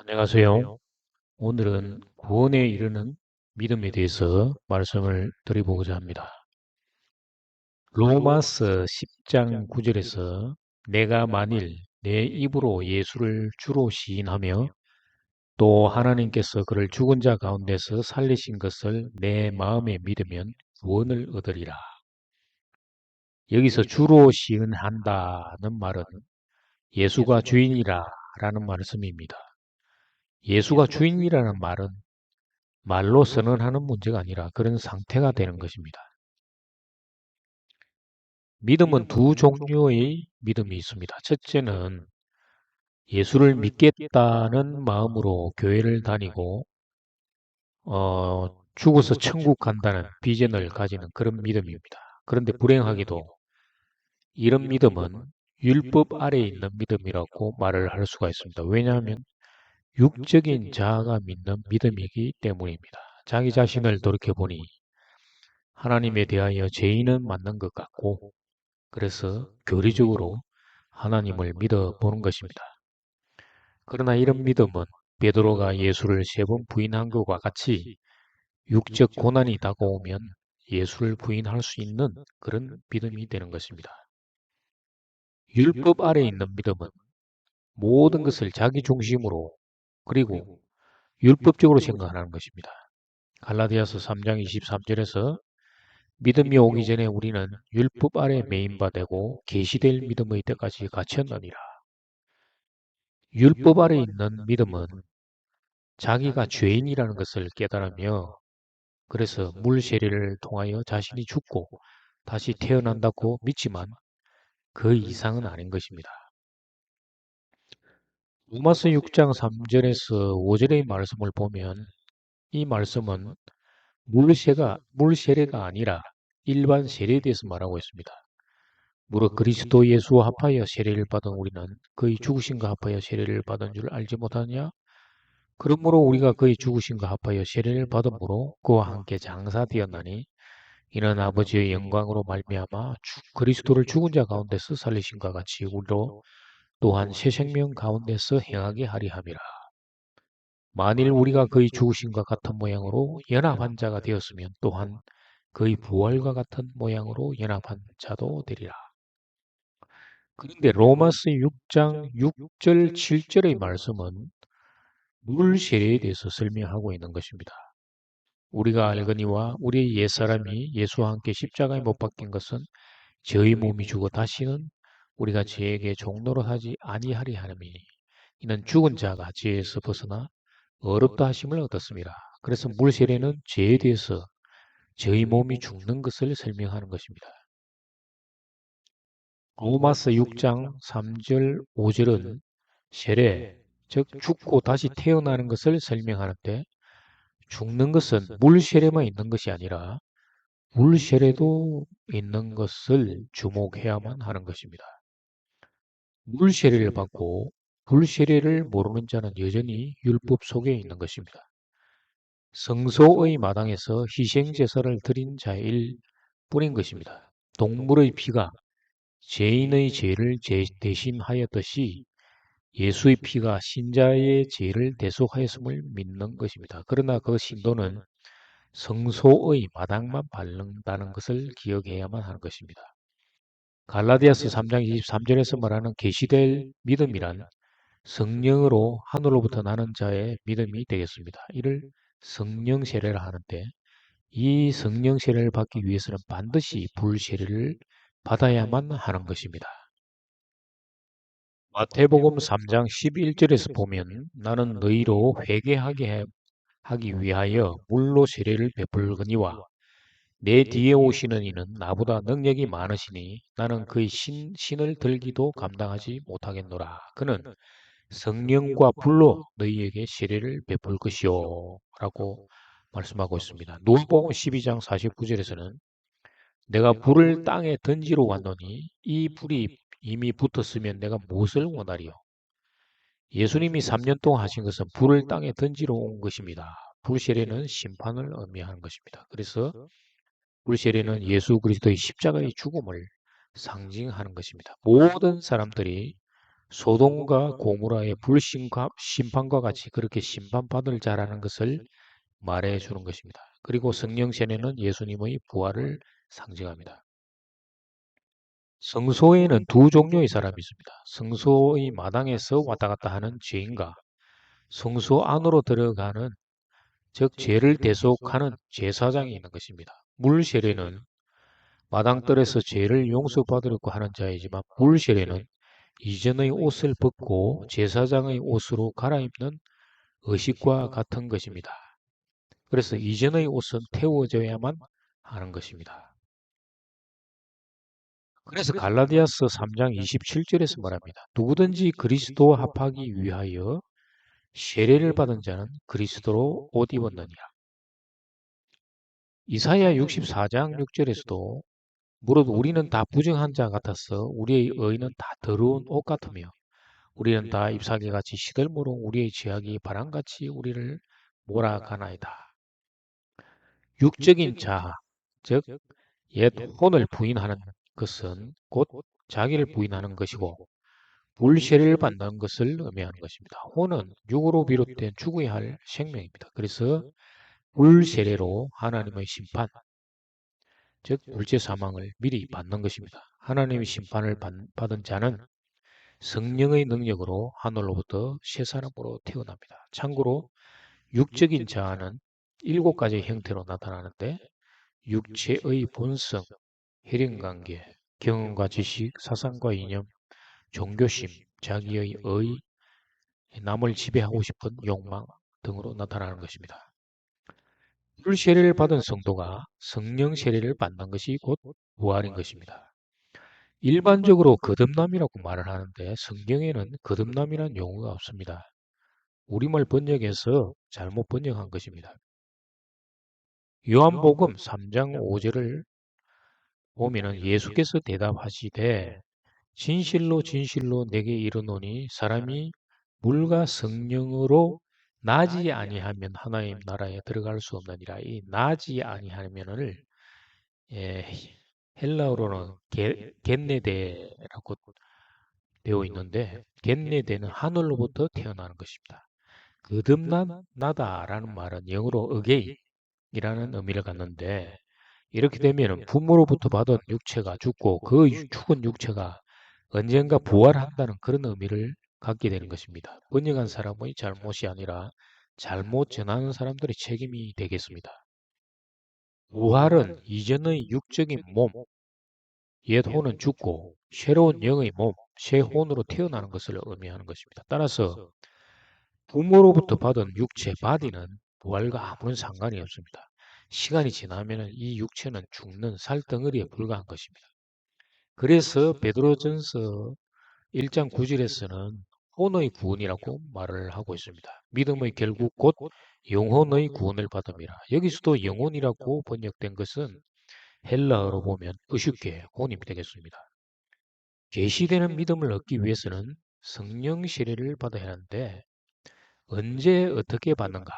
안녕하세요. 오늘은 구원에 이르는 믿음에 대해서 말씀을 드려보고자 합니다. 로마서 10장 9절에서 내가 만일 내 입으로 예수를 주로 시인하며 또 하나님께서 그를 죽은 자 가운데서 살리신 것을 내 마음에 믿으면 구원을 얻으리라. 여기서 주로 시인한다는 말은 예수가 주인이라 라는 말씀입니다. 예수가 주인이라는 말은 말로 선언하는 문제가 아니라 그런 상태가 되는 것입니다. 믿음은 두 종류의 믿음이 있습니다. 첫째는 예수를 믿겠다는 마음으로 교회를 다니고 죽어서 천국 간다는 비전을 가지는 그런 믿음입니다. 그런데 불행하게도 이런 믿음은 율법 아래에 있는 믿음이라고 말을 할 수가 있습니다. 왜냐하면 육적인 자아가 믿는 믿음이기 때문입니다. 자기 자신을 돌이켜보니 하나님에 대하여 죄인은 맞는 것 같고 그래서 교리적으로 하나님을 믿어보는 것입니다. 그러나 이런 믿음은 베드로가 예수를 3번 부인한 것과 같이 육적 고난이 다가오면 예수를 부인할 수 있는 그런 믿음이 되는 것입니다. 율법 아래에 있는 믿음은 모든 것을 자기 중심으로 그리고 율법적으로 생각하는 것입니다. 갈라디아서 3장 23절에서 믿음이 오기 전에 우리는 율법 아래 매인바되고 계시될 믿음의 때까지 갇혔느니라. 율법 아래 있는 믿음은 자기가 죄인이라는 것을 깨달으며 그래서 물 세례를 통하여 자신이 죽고 다시 태어난다고 믿지만 그 이상은 아닌 것입니다. 로마서 6장 3절에서 5절의 말씀을 보면 이 말씀은 물 세례가 아니라 일반 세례에 대해서 말하고 있습니다. 무릇 그리스도 예수와 합하여 세례를 받은 우리는 그의 죽으심과 합하여 세례를 받은 줄 알지 못하느냐? 그러므로 우리가 그의 죽으심과 합하여 세례를 받음으로 그와 함께 장사되었나니 이는 아버지의 영광으로 말미암아 그리스도를 죽은 자 가운데서 살리심과 같이 우리로 또한 새 생명 가운데서 행하게 하리 함이라. 만일 우리가 그의 죽으심과 같은 모양으로 연합한 자가 되었으면 또한 그의 부활과 같은 모양으로 연합한 자도 되리라. 그런데 로마서 6장 6절 7절의 말씀은 물 세례에 대해서 설명하고 있는 것입니다. 우리가 알거니와 우리의 옛사람이 예수와 함께 십자가에 못 박힌 것은 저희 몸이 죽어 다시는 우리가 죄에게 종노릇하지 아니하리 하느니 이는 죽은 자가 죄에서 벗어나 어렵다 하심을 얻었습니다. 그래서 물 세례는 죄에 대해서 저희 몸이 죽는 것을 설명하는 것입니다. 로마서 6장 3절 5절은 세례, 즉 죽고 다시 태어나는 것을 설명하는데 죽는 것은 물 세례만 있는 것이 아니라 물 세례도 있는 것을 주목해야만 하는 것입니다. 물 세례를 받고 불 세례를 모르는 자는 여전히 율법 속에 있는 것입니다. 성소의 마당에서 희생 제사를 드린 자일 뿐인 것입니다. 동물의 피가 죄인의 죄를 대신하였듯이 예수의 피가 신자의 죄를 대속하였음을 믿는 것입니다. 그러나 그 신도는 성소의 마당만 밟는다는 것을 기억해야만 하는 것입니다. 갈라디아서 3장 23절에서 말하는 계시될 믿음이란 성령으로 하늘로부터 나는 자의 믿음이 되겠습니다. 이를 성령 세례라 하는데 이 성령 세례를 받기 위해서는 반드시 불 세례를 받아야만 하는 것입니다. 마태복음 3장 11절에서 보면 나는 너희로 회개하게 하기 위하여 물로 세례를 베풀거니와 내 뒤에 오시는 이는 나보다 능력이 많으시니 나는 그의 신을 들기도 감당하지 못하겠노라. 그는 성령과 불로 너희에게 세례를 베풀 것이요 라고 말씀하고 있습니다. 누가복음 12장 49절에서는 내가 불을 땅에 던지러 왔노니 이 불이 이미 붙었으면 내가 무엇을 원하리요? 예수님이 3년 동안 하신 것은 불을 땅에 던지러 온 것입니다. 불세례는 심판을 의미하는 것입니다. 그래서 불세례는 예수 그리스도의 십자가의 죽음을 상징하는 것입니다. 모든 사람들이 소돔과 고모라의 불심판과 같이 그렇게 심판받을 자라는 것을 말해 주는 것입니다. 그리고 성령 세례는 예수님의 부활을 상징합니다. 성소에는 두 종류의 사람이 있습니다. 성소의 마당에서 왔다 갔다 하는 죄인과 성소 안으로 들어가는, 즉 죄를 대속하는 제사장이 있는 것입니다. 물 세례는 마당뜰에서 죄를 용서받으려고 하는 자이지만, 물 세례는 이전의 옷을 벗고 제사장의 옷으로 갈아입는 의식과 같은 것입니다. 그래서 이전의 옷은 태워져야만 하는 것입니다. 그래서 갈라디아서 3장 27절에서 말합니다. 누구든지 그리스도와 합하기 위하여 세례를 받은 자는 그리스도로 옷 입었느니라. 이사야 64장 6절에서도 무릇 우리는 다 부정한 자 같아서 우리의 의는 다 더러운 옷 같으며 우리는 다 잎사귀같이 시들므로 우리의 죄악이 바람같이 우리를 몰아가나이다. 육적인 자아, 즉 옛 혼을 부인하는 것은 곧 자기를 부인하는 것이고, 불세례를 받는 것을 의미하는 것입니다. 혼은 육으로 비롯된 죽어야 할 생명입니다. 그래서 불세례로 하나님의 심판, 즉 불제 사망을 미리 받는 것입니다. 하나님의 심판을 받은 자는 성령의 능력으로 하늘로부터 새 사람으로 태어납니다. 참고로 육적인 자아는 7가지의 형태로 나타나는데, 육체의 본성, 혈연관계, 경험과 지식, 사상과 이념, 종교심, 자기의 의, 남을 지배하고 싶은 욕망 등으로 나타나는 것입니다. 불세례를 받은 성도가 성령 세례를 받는 것이 곧 부활인 것입니다. 일반적으로 거듭남이라고 말을 하는데 성경에는 거듭남이란 용어가 없습니다. 우리말 번역에서 잘못 번역한 것입니다. 요한복음 3장 5절을 보면은 예수께서 대답하시되 진실로 진실로 내게 이르노니 사람이 물과 성령으로 나지 아니하면 하나님 나라에 들어갈 수 없느니라. 이 나지 아니하면을 예, 헬라어로는 겟네데라고 되어 있는데, 겟네데는 하늘로부터 태어나는 것입니다. 거듭나다라는 말은 영어로 again이라는 의미를 갖는데, 이렇게 되면 부모로부터 받은 육체가 죽고 그 죽은 육체가 언젠가 부활한다는 그런 의미를 갖게 되는 것입니다. 번역한 사람의 잘못이 아니라 잘못 전하는 사람들의 책임이 되겠습니다. 부활은 이전의 육적인 몸, 옛 혼은 죽고 새로운 영의 몸, 새 혼으로 태어나는 것을 의미하는 것입니다. 따라서 부모로부터 받은 육체, 바디는 부활과 아무런 상관이 없습니다. 시간이 지나면 이 육체는 죽는 살덩어리에 불과한 것입니다. 그래서 베드로전서 1장 9절에서는 혼의 구원이라고 말을 하고 있습니다. 믿음의 결국 곧 영혼의 구원을 받음이라. 여기서도 영혼이라고 번역된 것은 헬라어로 보면 의식계, 혼이 되겠습니다. 계시되는 믿음을 얻기 위해서는 성령 세례를 받아야 하는데 언제 어떻게 받는가?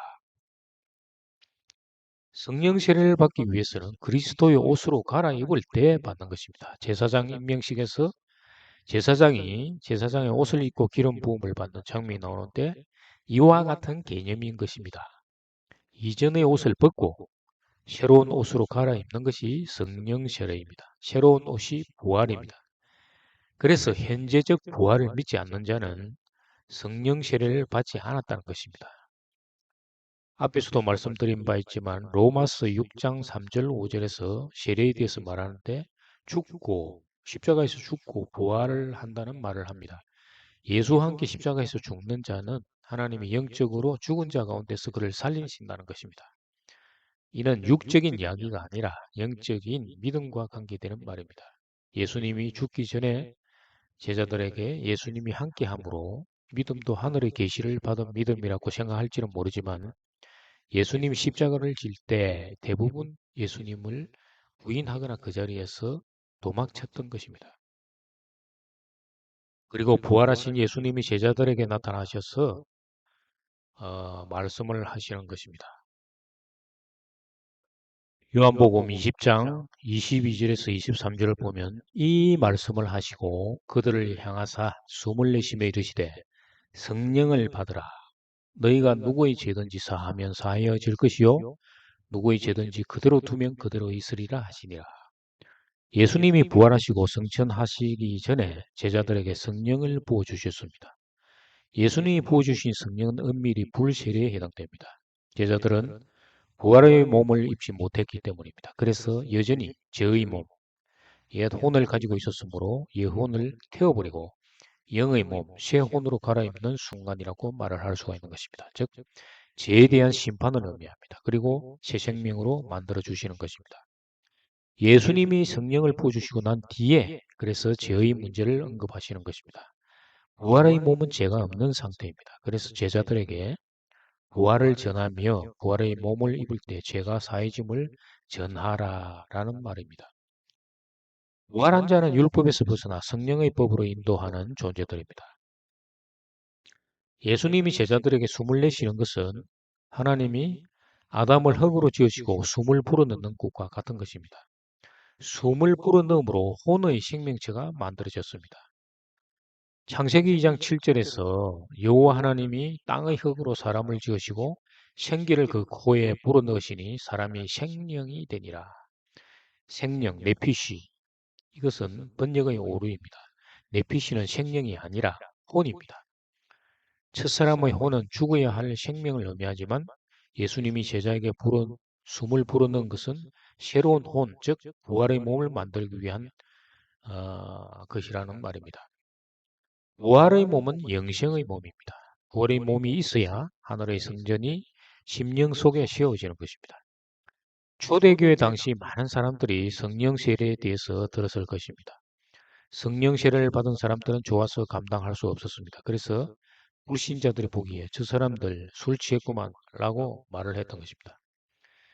성령 세례를 받기 위해서는 그리스도의 옷으로 갈아입을 때 받는 것입니다. 제사장 임명식에서 제사장의 옷을 입고 기름 부음을 받는 장면이 나오는데 이와 같은 개념인 것입니다. 이전의 옷을 벗고 새로운 옷으로 갈아입는 것이 성령 세례입니다. 새로운 옷이 부활입니다. 그래서 현재적 부활을 믿지 않는 자는 성령 세례를 받지 않았다는 것입니다. 앞에서도 말씀드린 바 있지만 로마서 6장 3절 5절에서 세례에 대해서 말하는데 죽고 십자가에서 죽고 부활을 한다는 말을 합니다. 예수와 함께 십자가에서 죽는 자는 하나님이 영적으로 죽은 자 가운데서 그를 살리신다는 것입니다. 이는 육적인 이야기가 아니라 영적인 믿음과 관계되는 말입니다. 예수님이 죽기 전에 제자들에게 예수님이 함께함으로 믿음도 하늘의 계시를 받은 믿음이라고 생각할지는 모르지만 예수님이 십자가를 질 때 대부분 예수님을 부인하거나 그 자리에서 도망쳤던 것입니다. 그리고 부활하신 예수님이 제자들에게 나타나셔서 말씀을 하시는 것입니다. 요한복음 20장 22절에서 23절을 보면 이 말씀을 하시고 그들을 향하사 숨을 내쉬며 이르시되 성령을 받으라. 너희가 누구의 죄든지 사하면 사하여질 것이요 누구의 죄든지 그대로 두면 그대로 있으리라 하시니라. 예수님이 부활하시고 승천하시기 전에 제자들에게 성령을 부어주셨습니다. 예수님이 부어주신 성령은 은밀히 불세례에 해당됩니다. 제자들은 부활의 몸을 입지 못했기 때문입니다. 그래서 여전히 죄의 몸, 옛 혼을 가지고 있었으므로 영혼을 태워버리고 영의 몸, 새 혼으로 갈아입는 순간이라고 말을 할 수가 있는 것입니다. 즉, 죄에 대한 심판을 의미합니다. 그리고 새 생명으로 만들어 주시는 것입니다. 예수님이 성령을 부어주시고 난 뒤에 그래서 죄의 문제를 언급하시는 것입니다. 부활의 몸은 죄가 없는 상태입니다. 그래서 제자들에게 부활을 전하며 부활의 몸을 입을 때 죄가 사해짐을 전하라라는 말입니다. 부활한 자는 율법에서 벗어나 성령의 법으로 인도하는 존재들입니다. 예수님이 제자들에게 숨을 내쉬는 것은 하나님이 아담을 흙으로 지으시고 숨을 불어넣는 것과 같은 것입니다. 숨을 불어넣음으로 혼의 생명체가 만들어졌습니다. 창세기 2장 7절에서 여호와 하나님이 땅의 흙으로 사람을 지으시고 생기를 그 코에 불어넣으시니 사람이 생명이 되니라. 생명, 네피시. 이것은 번역의 오류입니다. 네피시는 생명이 아니라 혼입니다. 첫사람의 혼은 죽어야 할 생명을 의미하지만 예수님이 제자에게 숨을 불어넣은 것은 새로운 혼, 즉 부활의 몸을 만들기 위한 것이라는 말입니다. 부활의 몸은 영생의 몸입니다. 부활의 몸이 있어야 하늘의 성전이 심령 속에 세워지는 것입니다. 초대교회 당시 많은 사람들이 성령 세례에 대해서 들었을 것입니다. 성령 세례를 받은 사람들은 좋아서 감당할 수 없었습니다. 그래서 불신자들이 보기에 저 사람들 술 취했구만 라고 말을 했던 것입니다.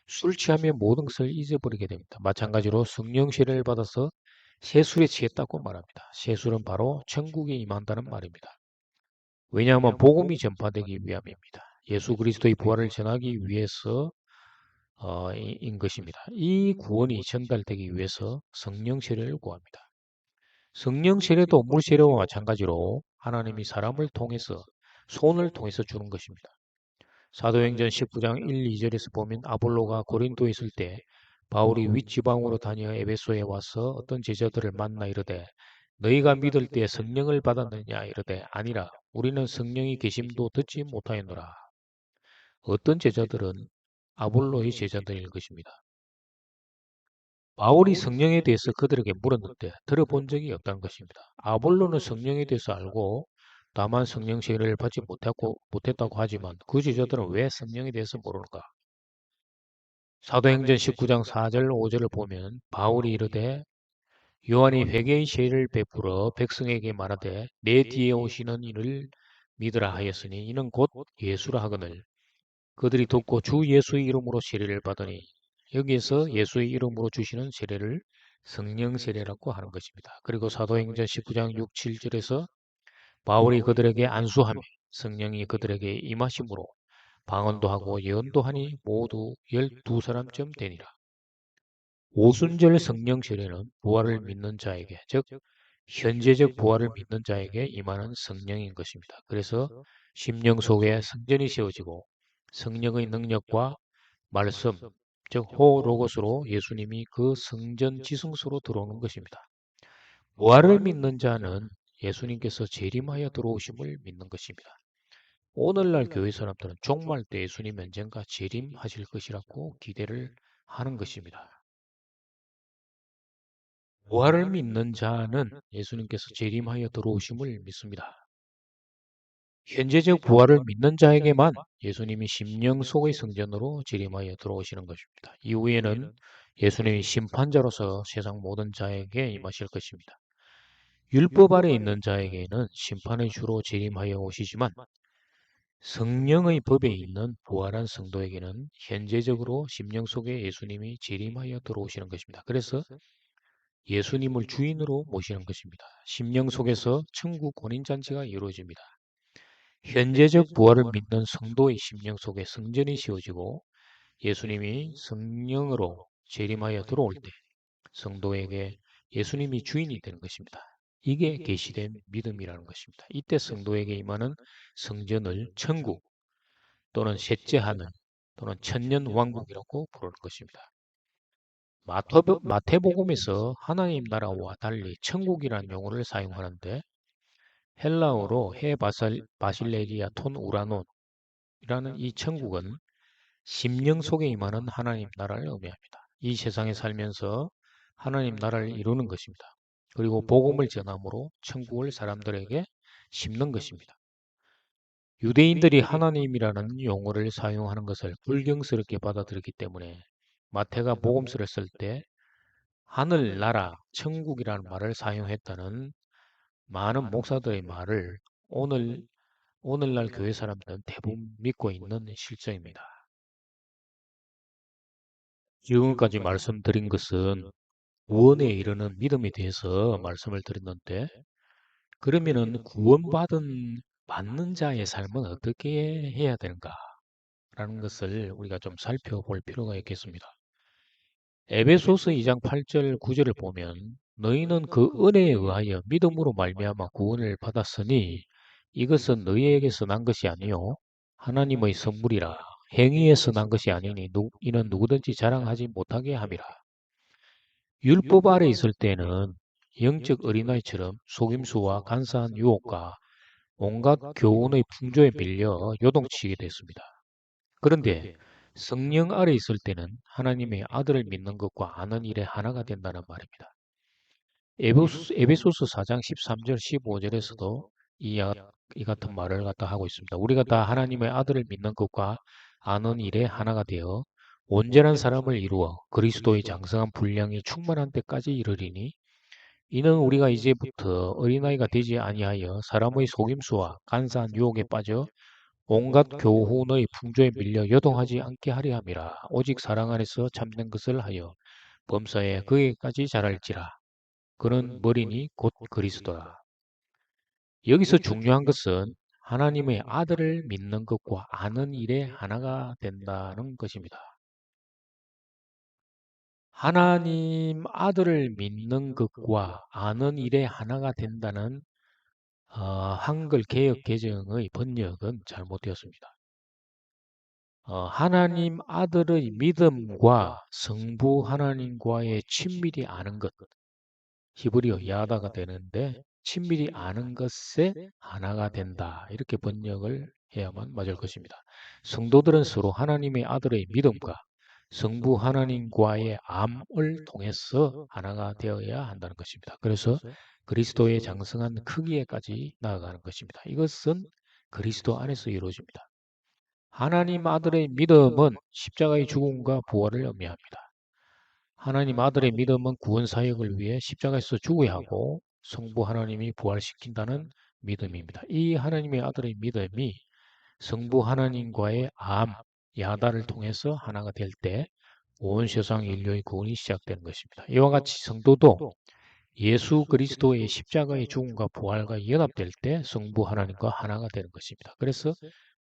술 취하면 모든 것을 잊어버리게 됩니다. 마찬가지로 성령 세례를 받아서 세술에 취했다고 말합니다. 세술은 바로 천국에 임한다는 말입니다. 왜냐하면 복음이 전파되기 위함입니다. 예수 그리스도의 부활을 전하기 위해서 인 것입니다. 이 구원이 전달되기 위해서 성령 세례를 구합니다. 성령 세례도 물 세례와 마찬가지로 하나님이 사람을 통해서 손을 통해서 주는 것입니다. 사도행전 19장 1, 2절에서 보면 아볼로가 고린도에 있을 때 바울이 윗지방으로 다녀 에베소에 와서 어떤 제자들을 만나 이르되 너희가 믿을 때 성령을 받았느냐 이르되 아니라 우리는 성령이 계심도 듣지 못하였노라. 어떤 제자들은 아볼로의 제자들일 것입니다. 바울이 성령에 대해서 그들에게 물었는데 들어본 적이 없다는 것입니다. 아볼로는 성령에 대해서 알고 다만 성령 세례를 받지 못했다고 하지만 그 제자들은 왜 성령에 대해서 모르는가? 사도행전 19장 4절 5절을 보면 바울이 이르되 요한이 회개의 세례를 베풀어 백성에게 말하되 내 뒤에 오시는 이를 믿으라 하였으니 이는 곧 예수라 하거늘 그들이 듣고 주 예수의 이름으로 세례를 받으니 여기에서 예수의 이름으로 주시는 세례를 성령 세례라고 하는 것입니다. 그리고 사도행전 19장 6, 7절에서 바울이 그들에게 안수하며 성령이 그들에게 임하심으로 방언도 하고 예언도 하니 모두 12사람쯤 되니라. 오순절 성령 세례는 부활을 믿는 자에게, 즉 현재적 부활을 믿는 자에게 임하는 성령인 것입니다. 그래서 심령 속에 성전이 세워지고 성령의 능력과 말씀, 즉 호로고스로 예수님이 그 성전 지성소로 들어오는 것입니다. 부활을 믿는 자는 예수님께서 재림하여 들어오심을 믿는 것입니다. 오늘날 교회 사람들은 종말 때 예수님 언젠가 재림하실 것이라고 기대를 하는 것입니다. 부활을 믿는 자는 예수님께서 재림하여 들어오심을 믿습니다. 현재적 부활을 믿는 자에게만 예수님이 심령 속의 성전으로 재림하여 들어오시는 것입니다. 이후에는 예수님이 심판자로서 세상 모든 자에게 임하실 것입니다. 율법 아래 있는 자에게는 심판의 주로 재림하여 오시지만 성령의 법에 있는 부활한 성도에게는 현재적으로 심령 속에 예수님이 재림하여 들어오시는 것입니다. 그래서 예수님을 주인으로 모시는 것입니다. 심령 속에서 천국 혼인잔치가 이루어집니다. 현재적 부활을 믿는 성도의 심령 속에 성전이 세워지고 예수님이 성령으로 재림하여 들어올 때 성도에게 예수님이 주인이 되는 것입니다. 이게 계시된 믿음이라는 것입니다. 이때 성도에게 임하는 성전을 천국 또는 셋째 하늘 또는 천년 왕국이라고 부르는 것입니다. 마태복음에서 하나님 나라와 달리 천국이라는 용어를 사용하는데 헬라어로 바실레리아 톤 우라논이라는 이 천국은 심령 속에 임하는 하나님 나라를 의미합니다. 이 세상에 살면서 하나님 나라를 이루는 것입니다. 그리고 복음을 전함으로 천국을 사람들에게 심는 것입니다. 유대인들이 하나님이라는 용어를 사용하는 것을 불경스럽게 받아들였기 때문에 마태가 복음서를 쓸 때 하늘나라, 천국이라는 말을 사용했다는 많은 목사들의 말을 오늘날 교회 사람들은 대부분 믿고 있는 실정입니다. 지금까지 말씀드린 것은 구원에 이르는 믿음에 대해서 말씀을 드렸는데, 그러면은 받는 자의 삶은 어떻게 해야 되는가라는 것을 우리가 좀 살펴볼 필요가 있겠습니다. 에베소서 2장 8절 9절을 보면 너희는 그 은혜에 의하여 믿음으로 말미암아 구원을 받았으니 이것은 너희에게서 난 것이 아니요 하나님의 선물이라. 행위에서 난 것이 아니니 이는 누구든지 자랑하지 못하게 함이라. 율법 아래 있을 때는 영적 어린아이처럼 속임수와 간사한 유혹과 온갖 교훈의 풍조에 밀려 요동치게 됐습니다. 그런데 성령 아래 있을 때는 하나님의 아들을 믿는 것과 아는 일에 하나가 된다는 말입니다. 에베소서 4장 13절 15절에서도 이 같은 말을 갖다 하고 있습니다. 우리가 다 하나님의 아들을 믿는 것과 아는 일에 하나가 되어 온전한 사람을 이루어 그리스도의 장성한 분량이 충만한 때까지 이르리니 이는 우리가 이제부터 어린아이가 되지 아니하여 사람의 속임수와 간사한 유혹에 빠져 온갖 교훈의 풍조에 밀려 요동하지 않게 하려 함이라. 오직 사랑 안에서 참된 것을 하여 범사에 그에까지 자랄지라. 그는 머리니 곧 그리스도라. 여기서 중요한 것은 하나님의 아들을 믿는 것과 아는 일에 하나가 된다는 것입니다. 하나님 아들을 믿는 것과 아는 일에 하나가 된다는 한글 개역 개정의 번역은 잘못되었습니다. 하나님 아들의 믿음과 성부 하나님과의 친밀히 아는 것, 히브리어 야다가 되는데 친밀히 아는 것에 하나가 된다. 이렇게 번역을 해야만 맞을 것입니다. 성도들은 서로 하나님의 아들의 믿음과 성부 하나님과의 암을 통해서 하나가 되어야 한다는 것입니다. 그래서 그리스도의 장성한 크기에까지 나아가는 것입니다. 이것은 그리스도 안에서 이루어집니다. 하나님 아들의 믿음은 십자가의 죽음과 부활을 의미합니다. 하나님 아들의 믿음은 구원 사역을 위해 십자가에서 죽어야 하고 성부 하나님이 부활시킨다는 믿음입니다. 이 하나님의 아들의 믿음이 성부 하나님과의 야다를 통해서 하나가 될 때 온 세상 인류의 구원이 시작되는 것입니다. 이와 같이 성도도 예수 그리스도의 십자가의 죽음과 부활과 연합될 때 성부 하나님과 하나가 되는 것입니다. 그래서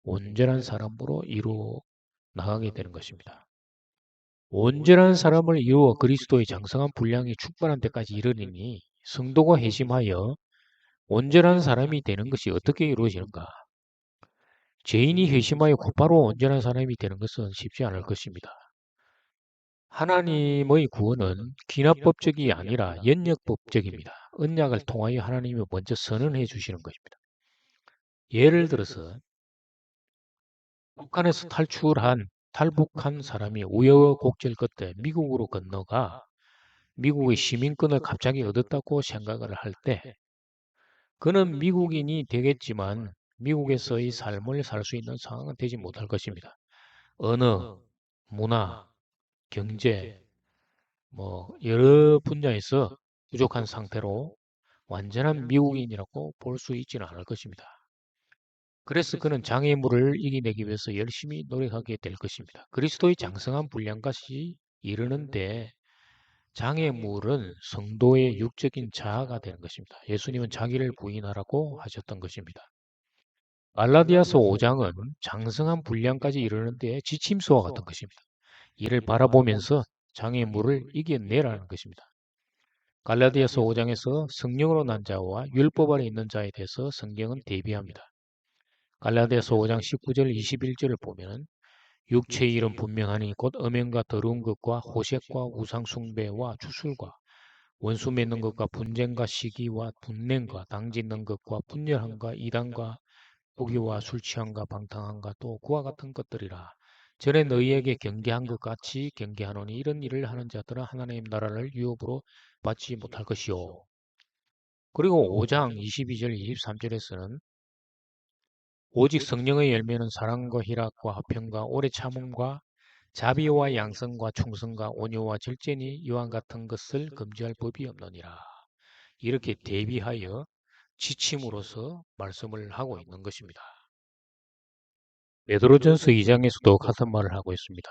온전한 사람으로 이루어 나가게 되는 것입니다. 온전한 사람을 이루어 그리스도의 장성한 분량이 충만한 데까지 이르리니 성도가 회심하여 온전한 사람이 되는 것이 어떻게 이루어지는가? 죄인이 회심하여 곧바로 온전한 사람이 되는 것은 쉽지 않을 것입니다. 하나님의 구원은 기납법적이 아니라 연역법적입니다. 언약을 통하여 하나님이 먼저 선언해 주시는 것입니다. 예를 들어서 북한에서 탈북한 사람이 우여곡절 끝에 미국으로 건너가 미국의 시민권을 갑자기 얻었다고 생각을 할 때 그는 미국인이 되겠지만 미국에서의 삶을 살 수 있는 상황은 되지 못할 것입니다. 언어, 문화, 경제, 여러 분야에서 부족한 상태로 완전한 미국인이라고 볼 수 있지는 않을 것입니다. 그래서 그는 장애물을 이겨내기 위해서 열심히 노력하게 될 것입니다. 그리스도의 장성한 분량까지 이르는데 장애물은 성도의 육적인 자아가 되는 것입니다. 예수님은 자기를 부인하라고 하셨던 것입니다. 갈라디아서 5장은 장성한 분량까지 이르는 데 지침서와 같은 것입니다. 이를 바라보면서 장애물을 이겨내라는 것입니다. 갈라디아서 5장에서 성령으로 난 자와 율법 아래 있는 자에 대해서 성경은 대비합니다. 갈라디아서 5장 19절 21절을 보면 육체의 일은 분명하니 곧 음행과 더러운 것과 호색과 우상 숭배와 추술과 원수 맺는 것과 분쟁과 시기와 분냉과 당짓는 것과 분열함과 이단과 부귀와 술 취함과 방탕함과 또 그와 같은 것들이라. 전에 너희에게 경계한 것 같이 경계하노니 이런 일을 하는 자들은 하나님 나라를 유업으로 받지 못할 것이요. 그리고 5장 22절 23절에서는 오직 성령의 열매는 사랑과 희락과 화평과 오래 참음과 자비와 양성과 충성과 온유와 절제니 이와 같은 것을 금지할 법이 없느니라. 이렇게 대비하여 지침으로서 말씀을 하고 있는 것입니다. 베드로전서 2장에서도 같은 말을 하고 있습니다.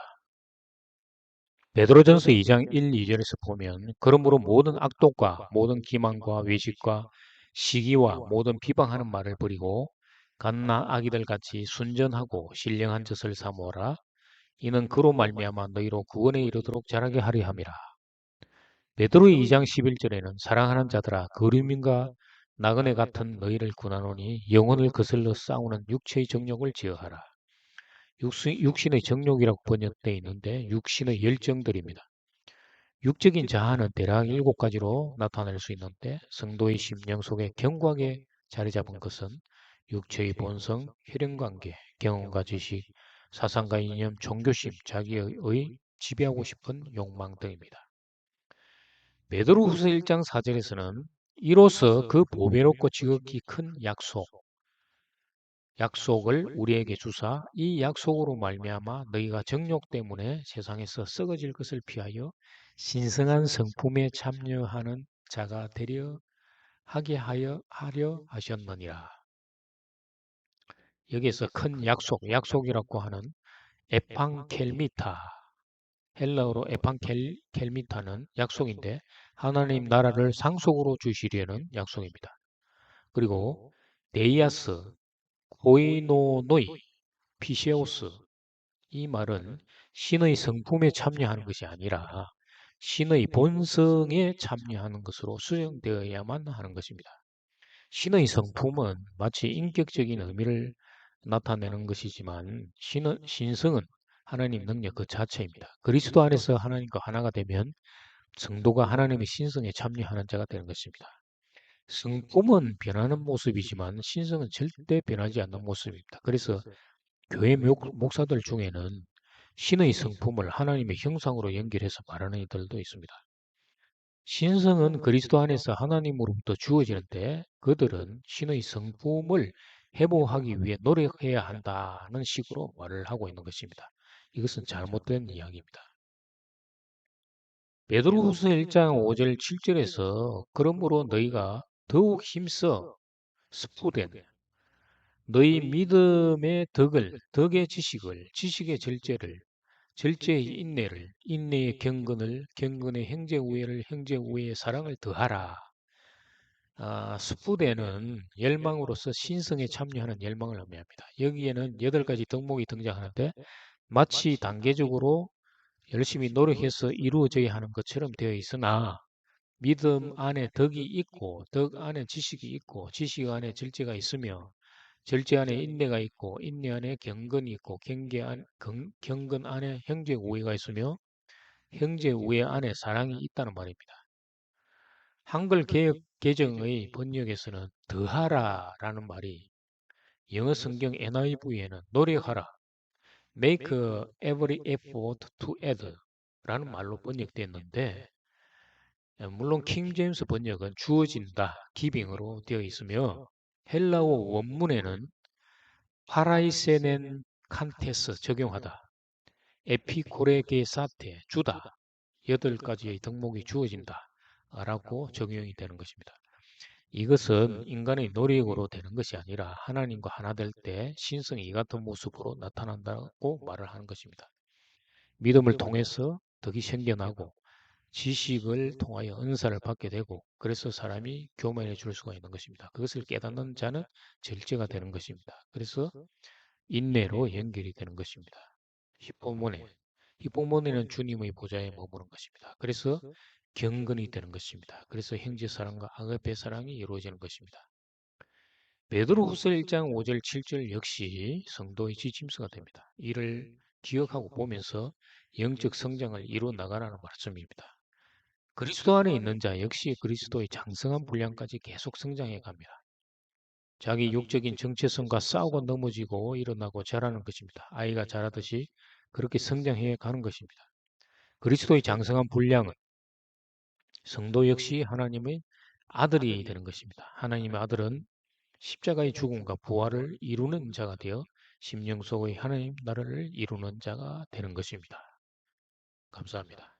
베드로전서 2장 1, 2절에서 보면 그러므로 모든 악독과 모든 기만과 외식과 시기와 모든 비방하는 말을 버리고 갓나 아기들 같이 순전하고 신령한 젖을 사모하라. 이는 그로 말미암아 너희로 구원에 이르도록 자라게 하려 함이라. 베드로 2장 11절에는 사랑하는 자들아 그림인과 나그네 같은 너희를 군하노니 영혼을 거슬러 싸우는 육체의 정욕을 제어하라. 육신의 정욕이라고 번역되어 있는데 육신의 열정들입니다. 육적인 자아는 대략 7가지로 나타낼 수 있는데 성도의 심령 속에 견고하게 자리 잡은 것은 육체의 본성, 혈연관계, 경험과 지식, 사상과 이념, 종교심, 자기의 지배하고 싶은 욕망 등입니다. 베드로후서 1장 4절에서는 이로써 그 보배롭고 지극히 큰 약속을 우리에게 주사 이 약속으로 말미암아 너희가 정욕 때문에 세상에서 썩어질 것을 피하여 신성한 성품에 참여하는 자가 되려 하려 하셨느니라. 여기에서 큰 약속이라고 하는 에판켈미타, 헬라어로 에판켈미타는 약속인데 하나님 나라를 상속으로 주시려는 약속입니다. 그리고 데이아스, 고이노노이, 피시오스 이 말은 신의 성품에 참여하는 것이 아니라 신의 본성에 참여하는 것으로 수정되어야만 하는 것입니다. 신의 성품은 마치 인격적인 의미를 나타내는 것이지만 신성은 하나님 능력 그 자체입니다. 그리스도 안에서 하나님과 하나가 되면 성도가 하나님의 신성에 참여하는 자가 되는 것입니다. 성품은 변하는 모습이지만 신성은 절대 변하지 않는 모습입니다. 그래서 교회 목사들 중에는 신의 성품을 하나님의 형상으로 연결해서 말하는 이들도 있습니다. 신성은 그리스도 안에서 하나님으로부터 주어지는데 그들은 신의 성품을 회복하기 위해 노력해야 한다는 식으로 말을 하고 있는 것입니다. 이것은 잘못된 이야기입니다. 베드로후서 1장 5절 7절에서 그러므로 너희가 더욱 힘써 스푸된 너희 믿음의 덕의 지식을, 지식의 절제를, 절제의 인내를, 인내의 경건을, 경건의 형제우애를, 형제우애의 사랑을 더하라. 스푸대는 열망으로서 신성에 참여하는 열망을 의미합니다. 여기에는 8가지 덕목이 등장하는데 마치 단계적으로 열심히 노력해서 이루어져야 하는 것처럼 되어 있으나 믿음 안에 덕이 있고 덕 안에 지식이 있고 지식 안에 절제가 있으며 절제 안에 인내가 있고 인내 안에 경건이 있고 경건 안에 형제 우애가 있으며 형제 우애 안에 사랑이 있다는 말입니다. 한글 개역 개정의 번역에서는 더하라라는 말이 영어 성경 NIV에는 노력하라, make every effort to add 라는 말로 번역됐는데 물론 킹 제임스 번역은 주어진다, giving으로 되어 있으며 헬라어 원문에는 파라이세넨 칸테스 적용하다, 에피코레게 사테 주다, 8가지의 덕목이 주어진다 라고 적용이 되는 것입니다. 이것은 인간의 노력으로 되는 것이 아니라 하나님과 하나 될 때 신성이 이 같은 모습으로 나타난다고 말을 하는 것입니다. 믿음을 통해서 덕이 생겨나고 지식을 통하여 은사를 받게 되고 그래서 사람이 교만해질 수가 있는 것입니다. 그것을 깨닫는 자는 절제가 되는 것입니다. 그래서 인내로 연결이 되는 것입니다. 10번문에 이 복문에는 주님의 보좌에 머무는 것입니다. 그래서 경건이 되는 것입니다. 그래서 형제 사랑과 아가페 사랑이 이루어지는 것입니다. 베드로후서 1장 5절 7절 역시 성도의 지침서가 됩니다. 이를 기억하고 보면서 영적 성장을 이루어 나가라는 말씀입니다. 그리스도 안에 있는 자 역시 그리스도의 장성한 분량까지 계속 성장해 갑니다. 자기 육적인 정체성과 싸우고 넘어지고 일어나고 자라는 것입니다. 아이가 자라듯이 그렇게 성장해 가는 것입니다. 그리스도의 장성한 분량은 성도 역시 하나님의 아들이 되는 것입니다. 하나님의 아들은 십자가의 죽음과 부활을 이루는 자가 되어 심령 속의 하나님 나라를 이루는 자가 되는 것입니다. 감사합니다.